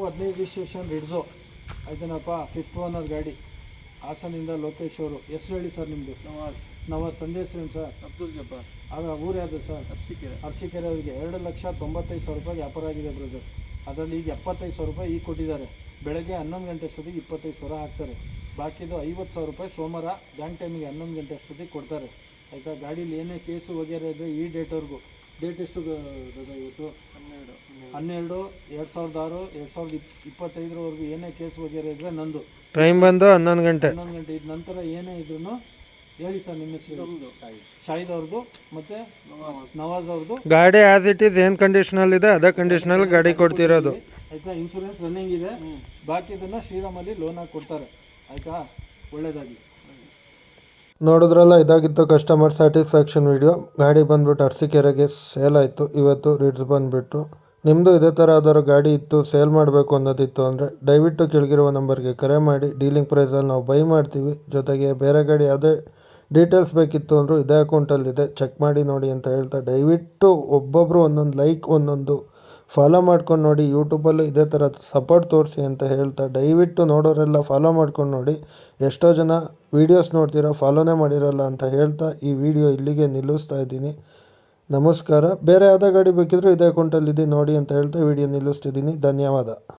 14-15 registration ರಿಡ್ಸು ಆಯ್ತೇನಪ್ಪ. 5th owner ಗಾಡಿ. ಹಾಸನಿಂದ ಲೋಕೇಶ್ ಅವರು. ಹೆಸರು ಹೇಳಿ ಸರ್ ನಿಮ್ಮದು? ನವಾಜ್. ತಂದೆ ಹೆಸರೇನು ಸರ್? ಅಬ್ದುಲ್ ಜಬ್ಬಾರ್. ಆಗ ಊರು ಯಾವುದು ಸರ್? ಅರಸೀಕೆರೆ. ಅವರಿಗೆ 2,95,000 ರೂಪಾಯಿಗೆ ವ್ಯಾಪಾರ ಆಗಿದೆ ಬ್ರದರ್. ಅದರಲ್ಲಿ ಈಗ 75,000 ರೂಪಾಯಿ ಈಗ ಕೊಟ್ಟಿದ್ದಾರೆ. ಬೆಳಗ್ಗೆ 11 ಗಂಟೆ ಅಷ್ಟೊತ್ತಿಗೆ 25,000 ಹಾಕ್ತಾರೆ. ಬಾಕಿದು 50,000 ರೂಪಾಯಿ ಸೋಮವಾರ ಬ್ಯಾಂಕ್ ಟೈಮಿಗೆ 11 ಗಂಟೆ ಅಷ್ಟೊತ್ತಿಗೆ ಕೊಡ್ತಾರೆ. ಆಯಿತಾ? ಗಾಡೀಲಿ ಏನೇ ಕೇಸು ವಗೇರೆ ಇದ್ದರೆ ಈ ಡೇಟ್ವರೆಗೂ. ಡೇಟ್ ಎಷ್ಟು ಇವತ್ತು? 12/2006 2025 ಏನೇ ಕೇಸ್ ವಗೇರೆ ಇದ್ದರೆ ನಂದು. ಟೈಮ್ ಬಂದು 11 ಗಂಟೆ. ಇದ ನಂತರ ಏನೇ ಇದ್ರೂ ಹೇಳಿ ಸರ್ ನಿಮ್ಮ ಹೆಸರು? ಶಾಹಿದ್ ಅವ್ರದ್ದು ಮತ್ತು ನವಾಜ್ ಅವ್ರದ್ದು. ಗಾಡಿ ಆಸ್ ಇಟ್ ಈಸ್ ಏನು ಕಂಡೀಷನಲ್ಲಿ ಇದೆ ಅದೇ ಕಂಡೀಷನಲ್ಲಿ ಗಾಡಿ ಕೊಡ್ತಿರೋದು. ಆಯಿತಾ? ಇನ್ಶೂರೆನ್ಸ್ ರನ್ನಿಂಗ್ ಇದೆ. ಬಾಕಿದನ್ನು ಶ್ರೀರಾಮಲ್ಲಿ ಲೋನ್ ಹಾಕಿ ಕೊಡ್ತಾರೆ. ಆಯಿತಾ? ಒಳ್ಳೆಯದಾಗಲಿ. ನೋಡಿದ್ರಲ್ಲ, ಇದಾಗಿತ್ತು ಕಸ್ಟಮರ್ ಸ್ಯಾಟಿಸ್ಫ್ಯಾಕ್ಷನ್ ವಿಡಿಯೋ. ಗಾಡಿ ಬಂದುಬಿಟ್ಟು ಅರಸೀಕೆರೆಗೆ ಸೇಲ್ ಆಯಿತು. ಇವತ್ತು ರಿಡ್ಸ್ ಬಂದುಬಿಟ್ಟು ನಿಮ್ಮದು ಇದೇ ಥರ ಯಾವ್ದಾದ್ರು ಗಾಡಿ ಇತ್ತು ಸೇಲ್ ಮಾಡಬೇಕು ಅನ್ನೋದಿತ್ತು ಅಂದರೆ ದಯವಿಟ್ಟು ಕೆಳಗಿರುವ ನಂಬರ್ಗೆ ಕರೆ ಮಾಡಿ. ಡೀಲಿಂಗ್ ಪ್ರೈಸಲ್ಲಿ ನಾವು ಬೈ ಮಾಡ್ತೀವಿ. ಜೊತೆಗೆ ಬೇರೆ ಗಾಡಿ ಯಾವುದೇ ಡೀಟೇಲ್ಸ್ ಬೇಕಿತ್ತು ಅಂದರೂ ಇದೇ ಅಕೌಂಟಲ್ಲಿದೆ, ಚೆಕ್ ಮಾಡಿ ನೋಡಿ ಅಂತ ಹೇಳ್ತಾ, ದಯವಿಟ್ಟು ಒಬ್ಬೊಬ್ಬರು ಒಂದೊಂದು ಲೈಕ್ ಒಂದೊಂದು ಫಾಲೋ ಮಾಡ್ಕೊಂಡು ನೋಡಿ. ಯೂಟ್ಯೂಬಲ್ಲೂ ಇದೇ ಥರ ಸಪೋರ್ಟ್ ತೋರಿಸಿ ಅಂತ ಹೇಳ್ತಾ, ದಯವಿಟ್ಟು ನೋಡೋರೆಲ್ಲ ಫಾಲೋ ಮಾಡ್ಕೊಂಡು ನೋಡಿ. ಎಷ್ಟೋ ಜನ ವೀಡಿಯೋಸ್ ನೋಡ್ತೀರಾ, ಫಾಲೋನೇ ಮಾಡಿರಲ್ಲ ಅಂತ ಹೇಳ್ತಾ ಈ ವಿಡಿಯೋ ಇಲ್ಲಿಗೆ ನಿಲ್ಲಿಸ್ತಾ ಇದ್ದೀನಿ. ನಮಸ್ಕಾರ. ಬೇರೆ ಯಾವುದೇ ಗಾಡಿ ಬೇಕಿದ್ರೂ ಇದೇ ಅಕೌಂಟಲ್ಲಿದೆ ನೋಡಿ ಅಂತ ಹೇಳ್ತಾ ವಿಡಿಯೋ ನಿಲ್ಲಿಸ್ತಿದ್ದೀನಿ. ಧನ್ಯವಾದ.